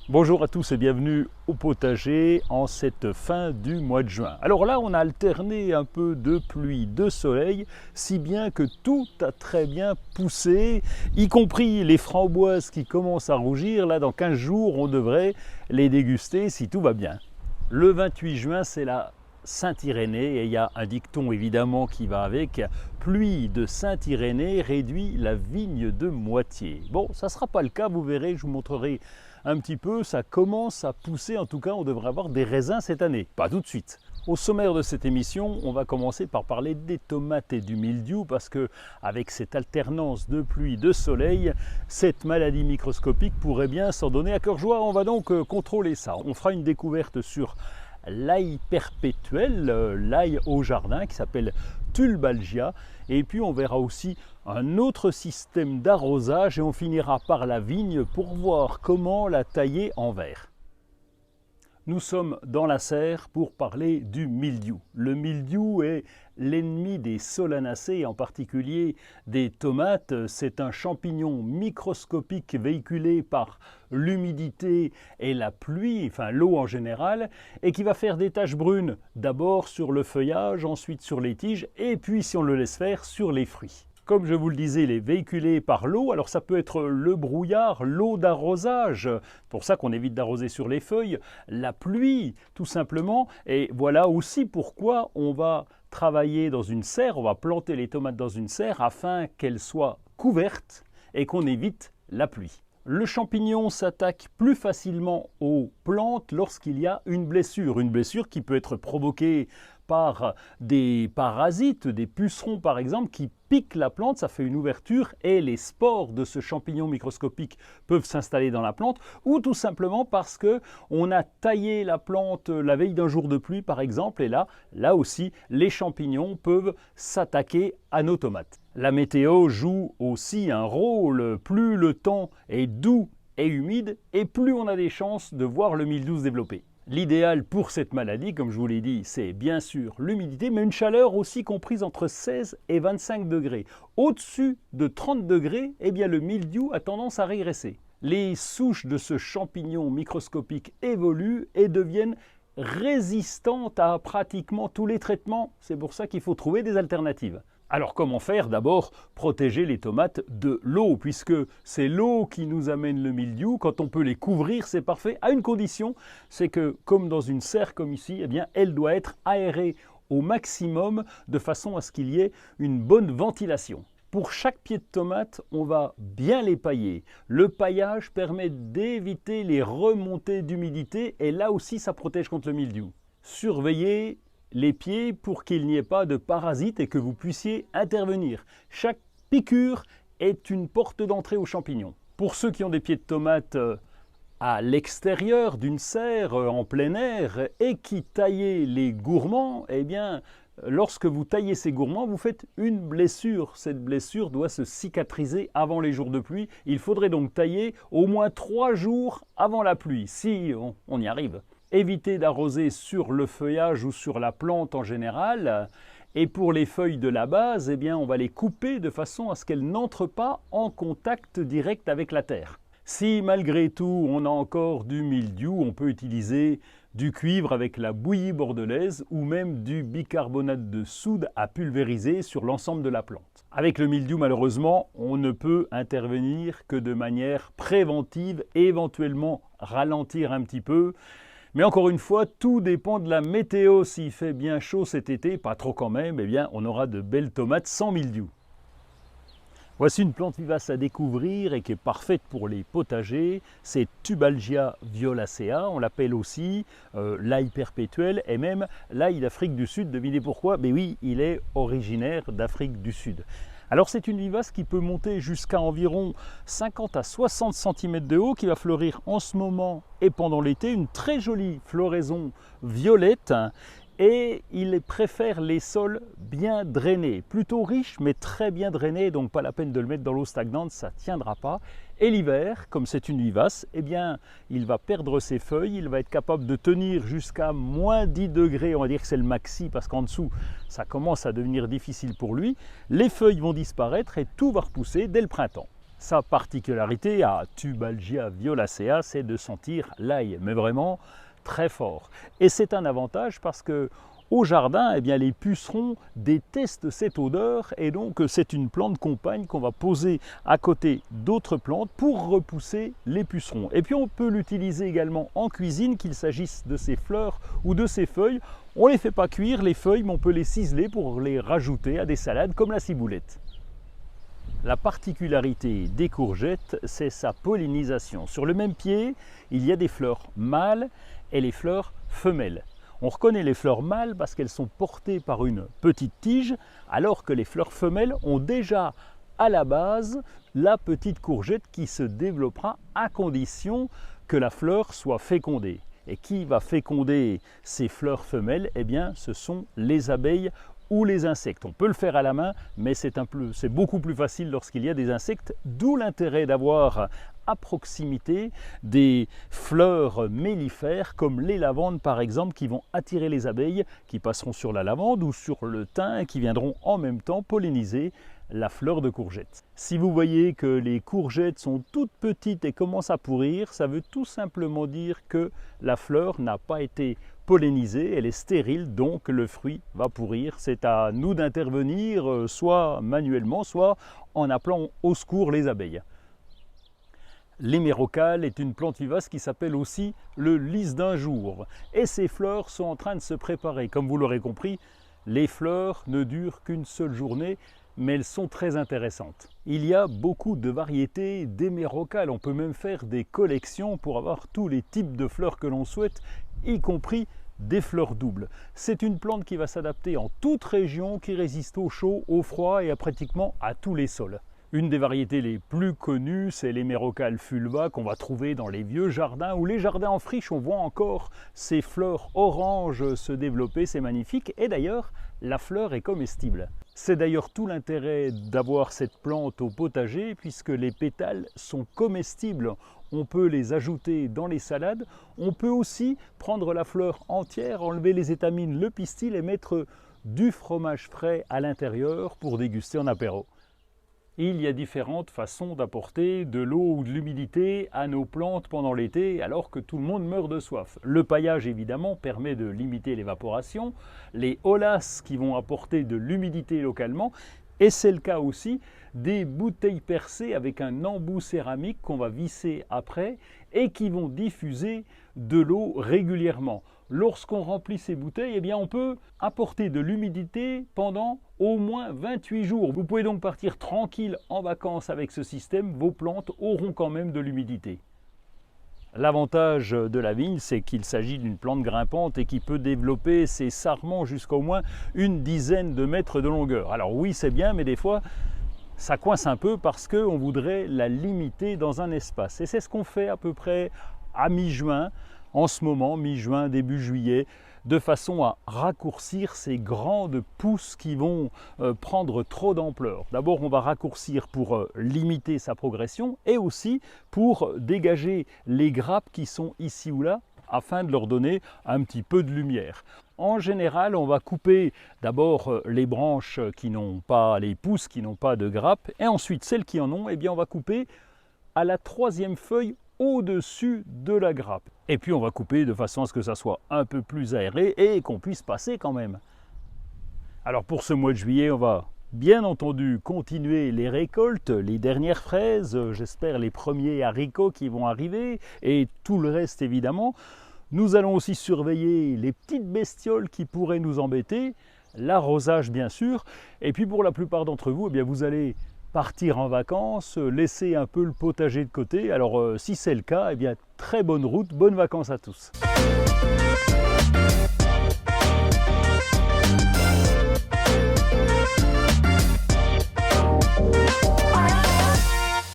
Bonjour à tous et bienvenue au potager en cette fin du mois de juin. Alors là, on a alterné un peu de pluie, de soleil, si bien que tout a très bien poussé, y compris les framboises qui commencent à rougir. Là, dans 15 jours, on devrait les déguster si tout va bien. Le 28 juin, c'est la Saint-Irénée et il y a un dicton évidemment qui va avec. Pluie de Saint-Irénée réduit la vigne de moitié. Bon, ça ne sera pas le cas, vous verrez, je vous montrerai un petit peu, ça commence à pousser, en tout cas on devrait avoir des raisins cette année, pas tout de suite. Au sommaire de cette émission, on va commencer par parler des tomates et du mildiou parce que avec cette alternance de pluie, de soleil, cette maladie microscopique pourrait bien s'en donner à cœur joie. On va donc contrôler ça. On fera une découverte sur l'ail perpétuel, l'ail au jardin qui s'appelle Tulbalgia, et puis on verra aussi un autre système d'arrosage et on finira par la vigne pour voir comment la tailler en verre. Nous sommes dans la serre pour parler du mildiou. Le mildiou est l'ennemi des solanacées, en particulier des tomates. C'est un champignon microscopique véhiculé par l'humidité et la pluie, enfin l'eau en général, et qui va faire des taches brunes d'abord sur le feuillage, ensuite sur les tiges, et puis si on le laisse faire, sur les fruits. Comme je vous le disais, il est véhiculé par l'eau, alors ça peut être le brouillard, l'eau d'arrosage, c'est pour ça qu'on évite d'arroser sur les feuilles, la pluie tout simplement, et voilà aussi pourquoi on va travailler dans une serre, on va planter les tomates dans une serre afin qu'elles soient couvertes et qu'on évite la pluie. Le champignon s'attaque plus facilement aux plantes lorsqu'il y a une blessure qui peut être provoquée par des parasites, des pucerons par exemple, qui piquent la plante, ça fait une ouverture et les spores de ce champignon microscopique peuvent s'installer dans la plante, ou tout simplement parce qu'on a taillé la plante la veille d'un jour de pluie par exemple, et là aussi, les champignons peuvent s'attaquer à nos tomates. La météo joue aussi un rôle, plus le temps est doux et humide, et plus on a des chances de voir le mildiou se développer. L'idéal pour cette maladie, comme je vous l'ai dit, c'est bien sûr l'humidité, mais une chaleur aussi comprise entre 16 et 25 degrés. Au-dessus de 30 degrés, eh bien le mildiou a tendance à régresser. Les souches de ce champignon microscopique évoluent et deviennent résistantes à pratiquement tous les traitements. C'est pour ça qu'il faut trouver des alternatives. Alors comment faire? D'abord, protéger les tomates de l'eau, puisque c'est l'eau qui nous amène le mildiou. Quand on peut les couvrir, c'est parfait, à une condition, c'est que, comme dans une serre comme ici, eh bien, elle doit être aérée au maximum, de façon à ce qu'il y ait une bonne ventilation. Pour chaque pied de tomate, on va bien les pailler. Le paillage permet d'éviter les remontées d'humidité, et là aussi, ça protège contre le mildiou. Surveillez les pieds pour qu'il n'y ait pas de parasites et que vous puissiez intervenir. Chaque piqûre est une porte d'entrée aux champignons. Pour ceux qui ont des pieds de tomates à l'extérieur d'une serre, en plein air, et qui taillaient les gourmands, eh bien, lorsque vous taillez ces gourmands, vous faites une blessure. Cette blessure doit se cicatriser avant les jours de pluie. Il faudrait donc tailler au moins 3 jours avant la pluie, si on y arrive. Évitez d'arroser sur le feuillage ou sur la plante en général. Et pour les feuilles de la base, eh bien, on va les couper de façon à ce qu'elles n'entrent pas en contact direct avec la terre. Si malgré tout on a encore du mildiou, on peut utiliser du cuivre avec la bouillie bordelaise ou même du bicarbonate de soude à pulvériser sur l'ensemble de la plante. Avec le mildiou, malheureusement, on ne peut intervenir que de manière préventive et éventuellement ralentir un petit peu. Mais encore une fois, tout dépend de la météo. S'il fait bien chaud cet été, pas trop quand même, eh bien, on aura de belles tomates sans mildiou. Voici une plante vivace à découvrir et qui est parfaite pour les potagers. C'est Tulbalgia violacea, on l'appelle aussi l'ail perpétuel et même l'ail d'Afrique du Sud. Devinez pourquoi? Mais oui, il est originaire d'Afrique du Sud. Alors c'est une vivace qui peut monter jusqu'à environ 50 à 60 cm de haut, qui va fleurir en ce moment et pendant l'été, une très jolie floraison violette, et il préfère les sols bien drainés, plutôt riches mais très bien drainés, donc pas la peine de le mettre dans l'eau stagnante, ça ne tiendra pas. Et l'hiver, comme c'est une vivace, eh bien, il va perdre ses feuilles, il va être capable de tenir jusqu'à moins 10 degrés, on va dire que c'est le maxi, parce qu'en dessous, ça commence à devenir difficile pour lui. Les feuilles vont disparaître et tout va repousser dès le printemps. Sa particularité à Tubalgia violacea, c'est de sentir l'ail, mais vraiment très fort. Et c'est un avantage parce que au jardin, eh bien, les pucerons détestent cette odeur et donc c'est une plante compagne qu'on va poser à côté d'autres plantes pour repousser les pucerons. Et puis on peut l'utiliser également en cuisine, qu'il s'agisse de ses fleurs ou de ses feuilles. On ne les fait pas cuire les feuilles, mais on peut les ciseler pour les rajouter à des salades comme la ciboulette. La particularité des courgettes, c'est sa pollinisation. Sur le même pied, il y a des fleurs mâles et les fleurs femelles. On reconnaît les fleurs mâles parce qu'elles sont portées par une petite tige, alors que les fleurs femelles ont déjà à la base la petite courgette qui se développera à condition que la fleur soit fécondée. Et qui va féconder ces fleurs femelles? Eh bien, ce sont les abeilles ou les insectes. On peut le faire à la main, mais c'est beaucoup plus facile lorsqu'il y a des insectes, d'où l'intérêt d'avoir à proximité des fleurs mellifères comme les lavandes par exemple, qui vont attirer les abeilles qui passeront sur la lavande ou sur le thym et qui viendront en même temps polliniser la fleur de courgette. Si vous voyez que les courgettes sont toutes petites et commencent à pourrir, ça veut tout simplement dire que la fleur n'a pas été pollinisée, elle est stérile, donc le fruit va pourrir. C'est à nous d'intervenir, soit manuellement, soit en appelant au secours les abeilles. L'hémérocale est une plante vivace qui s'appelle aussi le lys d'un jour. Et ses fleurs sont en train de se préparer. Comme vous l'aurez compris, les fleurs ne durent qu'une seule journée, mais elles sont très intéressantes. Il y a beaucoup de variétés d'hémérocales. On peut même faire des collections pour avoir tous les types de fleurs que l'on souhaite, y compris des fleurs doubles. C'est une plante qui va s'adapter en toute région, qui résiste au chaud, au froid et pratiquement à tous les sols. Une des variétés les plus connues, c'est l'hémérocale fulva qu'on va trouver dans les vieux jardins ou les jardins en friche. On voit encore ces fleurs oranges se développer, c'est magnifique. Et d'ailleurs, la fleur est comestible. C'est d'ailleurs tout l'intérêt d'avoir cette plante au potager puisque les pétales sont comestibles. On peut les ajouter dans les salades. On peut aussi prendre la fleur entière, enlever les étamines, le pistil et mettre du fromage frais à l'intérieur pour déguster en apéro. Il y a différentes façons d'apporter de l'eau ou de l'humidité à nos plantes pendant l'été alors que tout le monde meurt de soif. Le paillage évidemment permet de limiter l'évaporation, les holas qui vont apporter de l'humidité localement et c'est le cas aussi des bouteilles percées avec un embout céramique qu'on va visser après et qui vont diffuser de l'eau régulièrement. Lorsqu'on remplit ces bouteilles, eh bien on peut apporter de l'humidité pendant au moins 28 jours. Vous pouvez donc partir tranquille en vacances avec ce système, vos plantes auront quand même de l'humidité. L'avantage de la vigne, c'est qu'il s'agit d'une plante grimpante et qui peut développer ses sarments jusqu'à au moins une dizaine de mètres de longueur. Alors oui, c'est bien, mais des fois, ça coince un peu parce qu'on voudrait la limiter dans un espace. Et c'est ce qu'on fait à peu près à mi-juin, en ce moment, mi-juin, début juillet, de façon à raccourcir ces grandes pousses qui vont prendre trop d'ampleur. D'abord, on va raccourcir pour limiter sa progression et aussi pour dégager les grappes qui sont ici ou là afin de leur donner un petit peu de lumière. En général, on va couper d'abord les branches qui n'ont pas, les pousses qui n'ont pas de grappes et ensuite celles qui en ont, eh bien on va couper à la troisième feuille au-dessus de la grappe. Et puis on va couper de façon à ce que ça soit un peu plus aéré et qu'on puisse passer quand même. Alors pour ce mois de juillet, on va bien entendu continuer les récoltes, les dernières fraises, j'espère les premiers haricots qui vont arriver et tout le reste évidemment. Nous allons aussi surveiller les petites bestioles qui pourraient nous embêter, l'arrosage bien sûr, et puis pour la plupart d'entre vous, eh bien vous allez partir en vacances, laisser un peu le potager de côté. Alors si c'est le cas, eh bien très bonne route, bonnes vacances à tous.